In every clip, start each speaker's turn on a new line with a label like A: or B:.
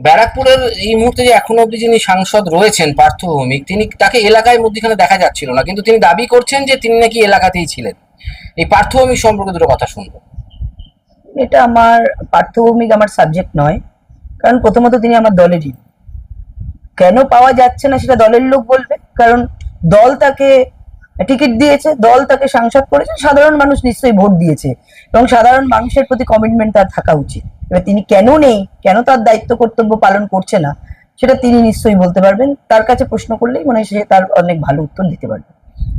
A: ব্যারাকপুরের এই মুহূর্তে যে এখনো অব্দি যিনি সাংসদ রয়েছেন পার্থ ভৌমিক, তিনি তাকে এলাকায় মধ্যখানে দেখা যাচ্ছিল না, কিন্তু তিনি দাবি করছেন যে তিনি নাকি এলাকাতেই ছিলেন। এই পার্থ ভৌমিক সম্পর্কে দুটো কথা শুনবো।
B: এটা আমার পার্থভৌমিক আমার সাবজেক্ট নয়। কারণ প্রথমত তিনি আমার দলেরই। কেন পাওয়া যাচ্ছে না সেটা দলের লোক বলবে। কারণ দল তাকে টিকিট দিয়েছে, দল তাকে সাংসদ করেছে, সাধারণ মানুষ নিশ্চয়ই ভোট দিয়েছে এবং সাধারণ মানুষের প্রতি কমিটমেন্ট তার থাকা উচিত। এবার তিনি কেন নেই, কেন তার দায়িত্ব কর্তব্য পালন করছে না, সেটা তিনি নিশ্চয়ই বলতে পারবেন। তার কাছে প্রশ্ন করলেই মনে হয় সে তার অনেক ভালো উত্তর দিতে পারবে।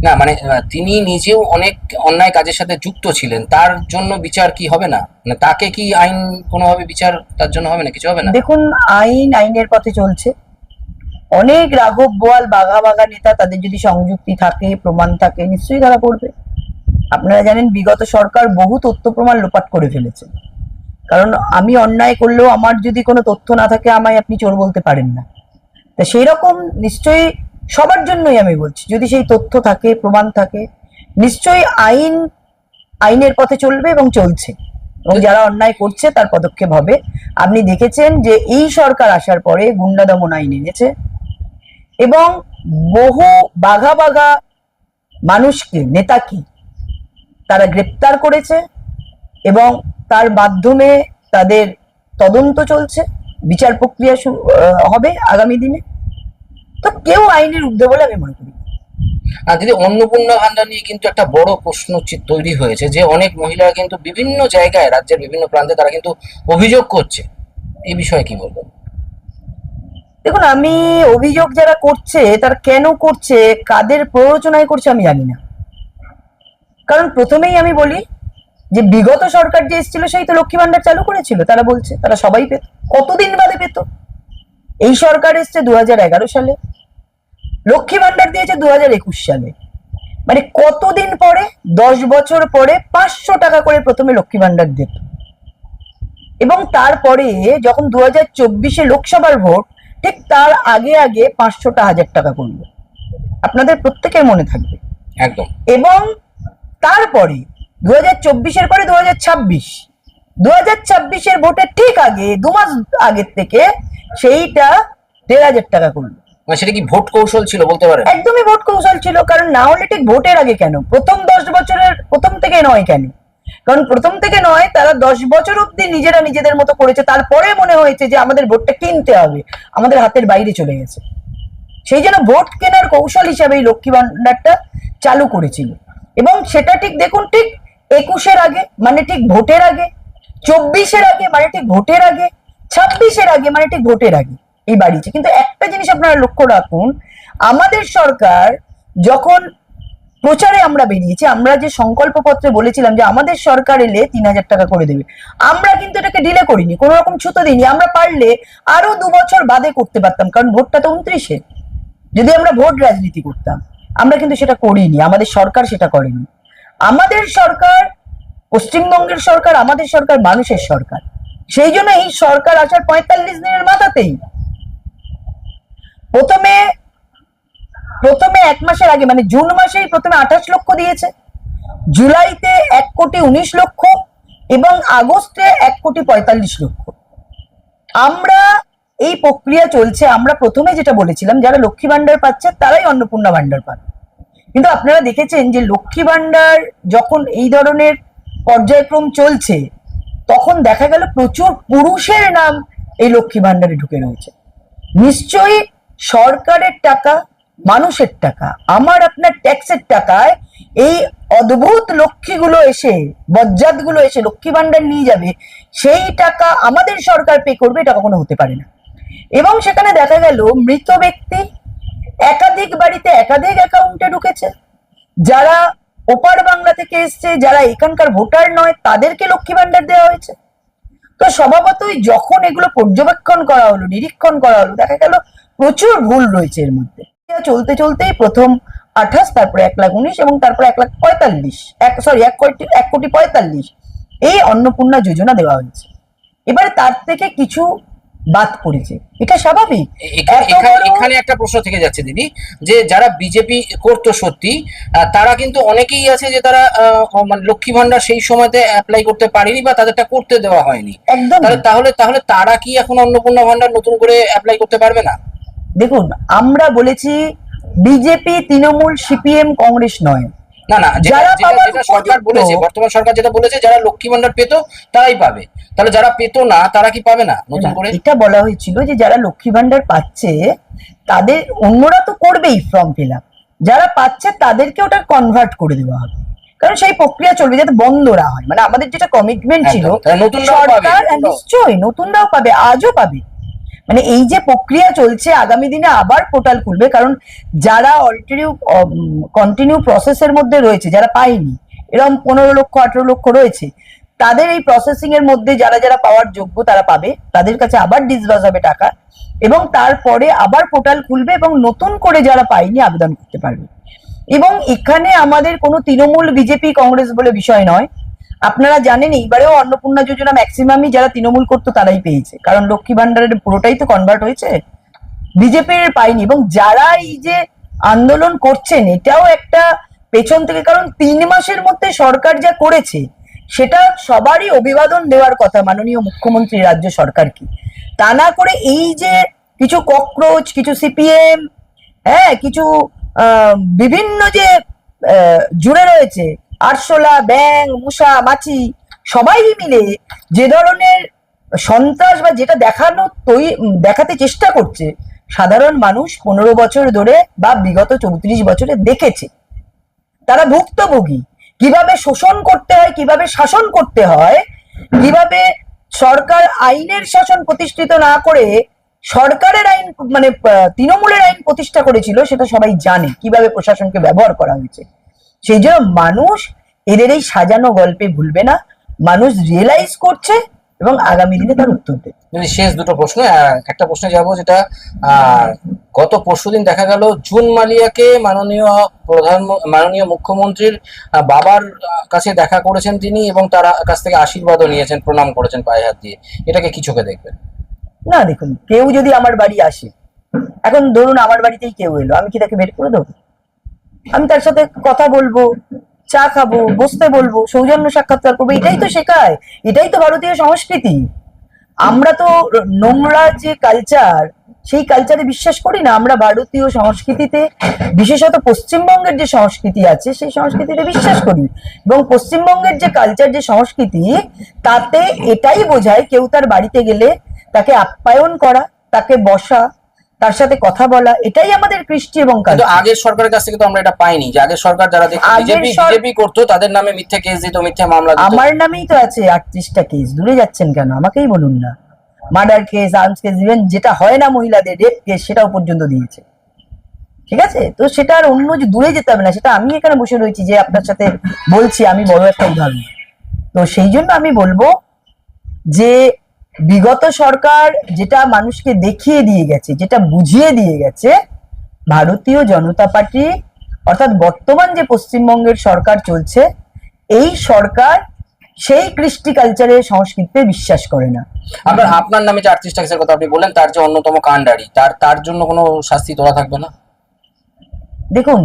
A: না মানে তিনি নিজেও অনেক অন্যায় কাজের সাথে যুক্ত ছিলেন, তার জন্য বিচার কি হবে না? মানে তাকে কি আইন কোনোভাবে বিচার তার জন্য হবে না, কিছু হবে না?
B: দেখুন, আইনের পথে চলছে। অনেক রাঘব বোয়াল বাঘা বাঘা নেতা, তাদের যদি সংযুক্তি থাকে, প্রমাণ থাকে, নিশ্চয়ই তারা করবে। আপনারা জানেন বিগত সরকার বহু তথ্য প্রমাণ লোপাট করে ফেলেছে। কারণ আমি অন্যায় করলেও আমার যদি কোনো তথ্য না থাকে, আমায় আপনি চোর বলতে পারেন না। তা সেই রকম নিশ্চয়ই সবার জন্যই আমি বলছি, যদি সেই তথ্য থাকে, প্রমাণ থাকে, নিশ্চয়ই আইনের পথে চলবে এবং চলছে। এবং যারা অন্যায় করছে তার পদক্ষেপ হবে। আপনি দেখেছেন যে এই সরকার আসার পরে গুন্ডা দমন আইন এনেছে এবং বহু বাঘা বাঘা মানুষকে, নেতাকে তারা গ্রেপ্তার করেছে এবং তার মাধ্যমে তাদের তদন্ত চলছে, বিচার প্রক্রিয়া হবে আগামী দিনে। তো কেউ আইনের ঊর্ধ্বে বলে আমি মনে করি।
A: আর দিদি, অন্নপূর্ণা ভান্ডার নিয়ে কিন্তু একটা বড় প্রশ্ন তৈরি হয়েছে, যে অনেক মহিলারা কিন্তু বিভিন্ন জায়গায়, রাজ্যের বিভিন্ন প্রান্তে তারা কিন্তু অভিযোগ করছে। এই বিষয়ে কি বলবেন?
B: দেখুন, আমি অভিযোগ যারা করছে তারা কেন করছে, কাদের প্ররোচনায় করছে আমি জানি না। কারণ প্রথমেই আমি বলি যে বিগত সরকার যে এসেছিল সেই তো লক্ষ্মী ভান্ডার চালু করেছিল। তারা বলছে তারা সবাই পেত। কতদিন বাদে পেত? এই সরকার এসছে 2011 সালে, লক্ষ্মী ভান্ডার দিয়েছে 2021 সালে। মানে কতদিন পরে? 10 বছর পরে 500 টাকা করে প্রথমে লক্ষ্মী ভান্ডার দিত এবং তারপরে যখন 2024-এ লোকসভার ভোট, ঠিক তার আগে আগে 500টা 1000 টাকা করলো। আপনাদের প্রত্যেকের মনে থাকবে।
A: একদম।
B: এবং তারপরে 2024-এর পরে 2026 ভোটের ঠিক আগে 2 মাস আগের থেকে সেইটা 1500 টাকা করলো।
A: মানে সেটা কি ভোট কৌশল ছিল বলতে পারেন?
B: একদমই ভোট কৌশল ছিল। কারণ না হলে ঠিক ভোটের আগে কেন, প্রথম 10 বছরের প্রথম থেকে নয় কেন? কারণ প্রথম থেকে নয়, তারা 10 বছর অব্দি নিজেরা নিজেদের মতো করেছে। তারপরে মনে হয়েছে যে আমাদের ভোটটা কিনতে হবে, আমাদের হাতের বাইরে চলে গেছে। সেই জন্য ভোট কেনার কৌশল হিসাবে এই লক্ষ্মী ভান্ডারটা চালু করেছিল। এবং সেটা ঠিক দেখুন, ঠিক 21-এর আগে মানে ঠিক ভোটের আগে, 24-এর আগে মানে ঠিক ভোটের আগে, 26-এর আগে মানে ঠিক ভোটের আগে এই বাড়িছে। কিন্তু একটা জিনিস আপনারা লক্ষ্য রাখুন, আমাদের সরকার যখন প্রচারে আমরা বেরিয়েছি, আমরা যে সংকল্প পত্রে বলেছিলাম যে আমাদের সরকার এলে 3000 টাকা করে দেবে, আমরা কিন্তু এটাকে ডিলে করিনি, কোনো রকম ছুতো দিইনি। আমরা পারলে আরো 2 বছর বাদে করতে পারতাম, কারণ ভোটটা তো 29-এ। যদি আমরা ভোট রাজনীতি করতাম, আমরা কিন্তু সেটা করিনি, আমাদের সরকার সেটা করেনি। আমাদের সরকার পশ্চিমবঙ্গের সরকার, আমাদের সরকার মানুষের সরকার। সেই জন্য এই সরকার আসার 45 দিনের মাথাতেই প্রথমে প্রথমে 1 মাসের আগে মানে জুন মাসেই প্রথমে 28 লক্ষ দিয়েছে, জুলাইতে 1,19,00,000 এবং আগস্টে 1,45,00,000। আমরা এই প্রক্রিয়া চলছে। আমরা প্রথমে যেটা বলেছিলাম, যারা লক্ষ্মী ভান্ডার পাচ্ছে তারাই অন্নপূর্ণা ভান্ডার পান। কিন্তু আপনারা দেখেছেন যে লক্ষ্মী ভান্ডার যখন এই ধরনের পর্যায়ক্রম চলছে, তখন দেখা গেল প্রচুর পুরুষের নাম এই লক্ষ্মী ভান্ডারে ঢুকে রয়েছে। নিশ্চয়ই সরকারের টাকা, মানুষের টাকা, আমার আপনার ট্যাক্সের টাকায় এই অদ্ভুত লক্ষ্মীগুলো এসে, বজ্জাতগুলো এসে লক্ষ্মী ভান্ডার নিয়ে যাবে, সেই টাকা আমাদের সরকার পে করবে, এটা কখনো হতে পারে না। এবং সেখানে দেখা গেল মৃত ব্যক্তি একাধিক বাড়িতে একাধিক অ্যাকাউন্টে ঢুকেছে। যারা ওপার বাংলা থেকে এসছে, যারা এখানকার ভোটার নয়, তাদেরকে লক্ষ্মী ভান্ডার দেওয়া হয়েছে। তো স্বভাবতই যখন এগুলো পর্যবেক্ষণ করা হলো, নিরীক্ষণ করা হলো, দেখা গেল প্রচুর ভুল রয়েছে এর মধ্যে। চলতে চলতেই প্রথম 28, তারপরে 1,19,000 এবং তারপরে 1,45,000, 1,45,000 এই অন্নপূর্ণা যোজনা দেওয়া হয়েছে। এবারে তার থেকে কিছু বাদ পড়েছে, এটা স্বাভাবিক। এত বড়
A: এখানে একটা প্রশ্ন থেকে যাচ্ছে দিদি, যে যারা বিজেপি করতো সত্যি, তারা কিন্তু অনেকেই আছে যে তারা মানে লক্ষ্মী ভান্ডার সেই সময়তে অ্যাপ্লাই করতে পারেনি বা তাদেরটা করতে দেওয়া হয়নি।
B: একদম।
A: তাহলে তাহলে তারা কি এখন অন্নপূর্ণা ভান্ডার নতুন করে অ্যাপ্লাই করতে পারবে না?
B: দেখুন, আমরা বলেছি বিজেপি, তৃণমূল, সিপিএম, কংগ্রেস নয়।
A: না না,
B: যারা পাওয়ার
A: যেটা সরকার
B: উপযুক্ত,
A: বলেছে, বর্তমান সরকার যেটা বলেছে, যারা লক্ষ্মী ভান্ডার পেতো তারাই পাবে। তাহলে যারা পেতো না তারা কি পাবে না নতুন করে?
B: এটা বলা হয়েছিল যে যারা লক্ষ্মী ভান্ডার পাচ্ছে তাদের, অন্যরা তো করবেই ফর্ম ফিল আপ, যারা পাচ্ছে তাদেরকে ওটা কনভার্ট করে দেওয়া হবে, কারণ সেই প্রক্রিয়া চলবে যাতে বন্ধ না হয়। মানে আমাদের যেটা কমিটমেন্ট ছিল,
A: একদম, তাহলে নতুনরাও পাবে,
B: সরকার
A: নতুনরাও।
B: নিশ্চয়ই নতুনরাও পাবে, আজও পাবে। মানে এই যে প্রক্রিয়া চলছে, আগামী দিনে আবার পোর্টাল খুলবে, কারণ যারা অলরেডি কন্টিনিউ প্রসেসের মধ্যে রয়েছে, যারা পায়নি, এরকম 15 লক্ষ 18 লক্ষ রয়েছে, তাদের এই প্রসেসিং এর মধ্যে যারা যারা পাওয়ার যোগ্য তারা পাবে, তাদের কাছে আবার ডিসবার্স হবে টাকা, এবং তারপরে আবার পোর্টাল খুলবে এবং নতুন করে যারা পায়নি আবেদন করতে পারবে। এবং এখানে আমাদের কোনো তৃণমূল, বিজেপি, কংগ্রেস বলে বিষয় নয়। আপনারা জানেন এইবারেও অন্নপূর্ণা যোজনা ম্যাক্সিমামই যারা তৃণমূল করতো তারাই পেয়েছে, কারণ লক্ষ্মী ভান্ডারের পুরোটাই তো কনভার্ট হয়েছে, বিজেপির পায়নি। এবং যারা এই যে আন্দোলন করছেন, এটাও একটা পেছন থেকে, কারণ 3 মাসের মধ্যে সরকার যা করেছে সেটা সবারই অভিবাদন দেওয়ার কথা মাননীয় মুখ্যমন্ত্রী, রাজ্য সরকারকে। তা না করে এই যে কিছু ককরোচ, কিছু সিপিএম, হ্যাঁ, কিছু বিভিন্ন যে জুড়ে রয়েছে, আরশোলা, ব্যাং, মূষা, মাছি, সবাই মিলে যে ধরনের সন্ত্রাস বা যেটা দেখাতে চেষ্টা করছে, সাধারণ মানুষ 15 বছর ধরে বা বিগত 34 বছরে দেখেছে। তারা ভুক্তভোগী, কিভাবে শোষণ করতে হয়, কিভাবে শাসন করতে হয়, কিভাবে সরকার আইনের শাসন প্রতিষ্ঠিত না করে সরকারের আইন, মানে তৃণমূলের আইন প্রতিষ্ঠা করেছিল, সেটা সবাই জানে কিভাবে প্রশাসনকে ব্যবহার করা হয়েছে। সেই জন্য মানুষ এদের এই সাজানো গল্পে ভুলবে না, মানুষ রিয়েলাইজ করছে এবং আগামী দিনে তার উত্তর দেবে।
A: শেষ দুটো প্রশ্ন, একটা প্রশ্নে যাব, যেটা গত পরশুদিন দেখা গেল জুন মালিয়াকে মাননীয় মুখ্যমন্ত্রীর বাবার কাছে দেখা করেছেন তিনি, এবং তার কাছ থেকে আশীর্বাদও নিয়েছেন, প্রণাম করেছেন পায়ে হাত দিয়ে। এটাকে কি চোখে দেখবেন?
B: না, দেখুন, কেউ যদি আমার বাড়ি আসে, এখন ধরুন আমার বাড়িতেই কেউ এলো, আমি কি তাকে বের করে দেবো? আমি তার সাথে কথা বলবো, চা খাবো, বসতে বলবো, সৌজন্য সাক্ষাৎকার করবো, এটাই তো শেখায়, এটাই তো ভারতীয় সংস্কৃতি। আমরা তো নোংরা যে কালচার, সেই কালচারে বিশ্বাস করি না। আমরা ভারতীয় সংস্কৃতিতে, বিশেষত পশ্চিমবঙ্গের যে সংস্কৃতি আছে সেই সংস্কৃতিতে বিশ্বাস করি। এবং পশ্চিমবঙ্গের যে কালচার, যে সংস্কৃতি, তাতে এটাই বোঝায় কেউ তার বাড়িতে গেলে তাকে আপ্যায়ন করা, তাকে বসা, তার সাথে কথা বলা, এটাই আমাদের কৃষ্টি এবং
A: কিন্তু
B: কালচার।
A: আগের সরকারের কাছ থেকে তো আমরা এটা পাইনি, যে আগের সরকার যারা বিজেপি করতো তাদের নামে মিথ্যে কেস দিত, মিথ্যে মামলা দিত।
B: আমার নামেই তো আছে 38টা কেস, দূরে যাচ্ছেন কেন? আমাকেই বলুন না। Murder case, arms case, even যেটা হয় না মহিলাদের, রেপ কেস, সেটাও পর্যন্ত দিয়েছে। ঠিক আছে, তো সেটা আর অন্য যে দূরে যেতে হবে না, সেটা আমি এখানে বসে রয়েছি যে আপনার সাথে বলছি, আমি বড় একটা উদাহরণ। তো সেই জন্য আমি বলবো যে বিগত সরকার যেটা মানুষকে দেখিয়ে দিয়ে গেছে, যেটা বুঝিয়ে দিয়ে গেছে, ভারতীয় জনতা পার্টি, অর্থাৎ বর্তমান যে পশ্চিমবঙ্গের সরকার চলছে, এই সরকার সেই কৃষ্টি কালচারের সংস্কৃতিতে বিশ্বাস করে না।
A: আপনার নামে যে 38টা কেসের কথা আপনি বললেন, তার যে অন্যতম কাণ্ডারি, তার জন্য কোনো শাস্তি তোলা থাকবে না?
B: দেখুন,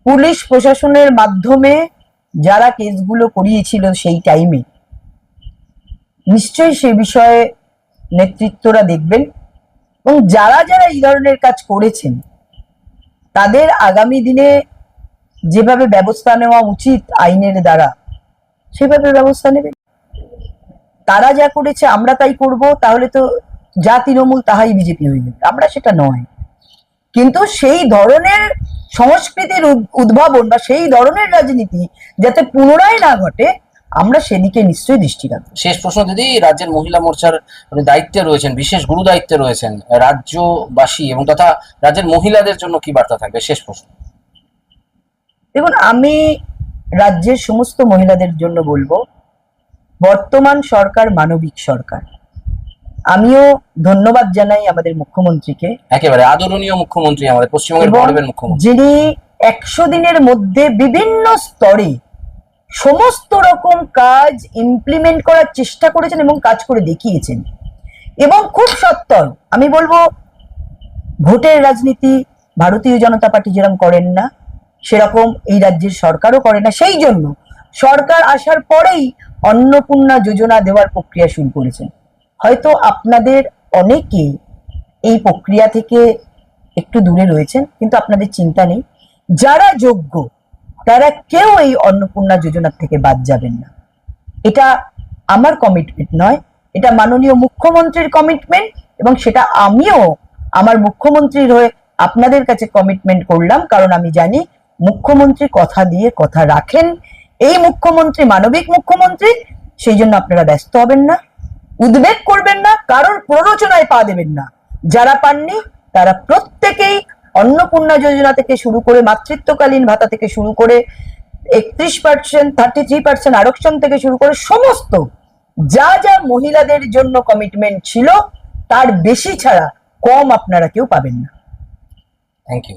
B: পুলিশ প্রশাসনের মাধ্যমে যারা কেসগুলো করিয়েছিল সেই টাইমে, নিশ্চয়ই সে বিষয়ে নেতৃত্বরা দেখবেন, এবং যারা যারা এই ধরনের কাজ করেছেন তাদের আগামী দিনে যেভাবে ব্যবস্থা নেওয়া উচিত আইনের দ্বারা, সেভাবে ব্যবস্থা নেবে। তারা যা করেছে আমরা তাই করব, তাহলে তো যা তৃণমূল তাহাই বিজেপি হয়ে যাবে। আমরা সেটা নয়, কিন্তু সেই ধরনের সংস্কৃতির উদ্ভাবন বা সেই ধরনের রাজনীতি যাতে পুনরায় না ঘটে, আমরা সেদিকে নিশ্চয়ই দৃষ্টি রাখবো।
A: শেষ প্রশ্ন দিদি, রাজ্যের মহিলা মোর্চার দায়িত্বে রয়েছেন, বিশেষ গুরু দায়িত্বে রয়েছেন, রাজ্যবাসী এবং তথা রাজ্যের মহিলাদের জন্য কি বার্তা থাকবে? শেষ প্রশ্ন।
B: দেখুন, আমি রাজ্যের সমস্ত মহিলাদের জন্য বলবো, বর্তমান সরকার মানবিক সরকার। আমিও ধন্যবাদ জানাই আমাদের মুখ্যমন্ত্রীকে,
A: একেবারে আদরণীয় মুখ্যমন্ত্রী, আমাদের পশ্চিমবঙ্গের গর্বের মুখ্যমন্ত্রী,
B: যিনি 100 দিনের মধ্যে বিভিন্ন স্তরে সমস্ত রকম কাজ ইমপ্লিমেন্ট করার চেষ্টা করেছেন এবং কাজ করে দেখিয়েছেন। এবং খুব সত্তর। আমি বলবো ভোটের রাজনীতি ভারতীয় জনতা পার্টি যেরকম করেন না, সেরকম এই রাজ্যের সরকারও করে না। সেই জন্য সরকার আসার পরেই অন্নপূর্ণা যোজনা দেওয়ার প্রক্রিয়া শুরু করেছেন। হয়তো আপনাদের অনেকে এই প্রক্রিয়া থেকে একটু দূরে রয়েছেন, কিন্তু আপনাদের চিন্তা নেই, যারা যোগ্য তারা কেউ এই অন্নপূর্ণা যোজনার থেকে বাদ যাবেন না। এটা আমার কমিটমেন্ট নয়, এটা মাননীয় মুখ্যমন্ত্রীর কমিটমেন্ট, এবং সেটা আমিও আমার মুখ্যমন্ত্রীর হয়ে আপনাদের কাছে কমিটমেন্ট করলাম, কারণ আমি জানি মুখ্যমন্ত্রী কথা দিয়ে কথা রাখেন। এই মুখ্যমন্ত্রী মানবিক মুখ্যমন্ত্রী, সেই জন্য আপনারা ব্যস্ত হবেন না, উদ্বেগ করবেন না, কারোর প্ররোচনায় পা দেবেন না। যারা পাননি তারা প্রত্যেকেই অন্নপূর্ণা যোজনা থেকে শুরু করে মাতৃত্বকালীন ভাতা থেকে শুরু করে 31%, 33% আরক্ষণ থেকে শুরু করে সমস্ত যা যা মহিলাদের জন্য কমিটমেন্ট ছিল তার বেশি ছাড়া কম আপনারা কেউ পাবেন না।
A: Thank you.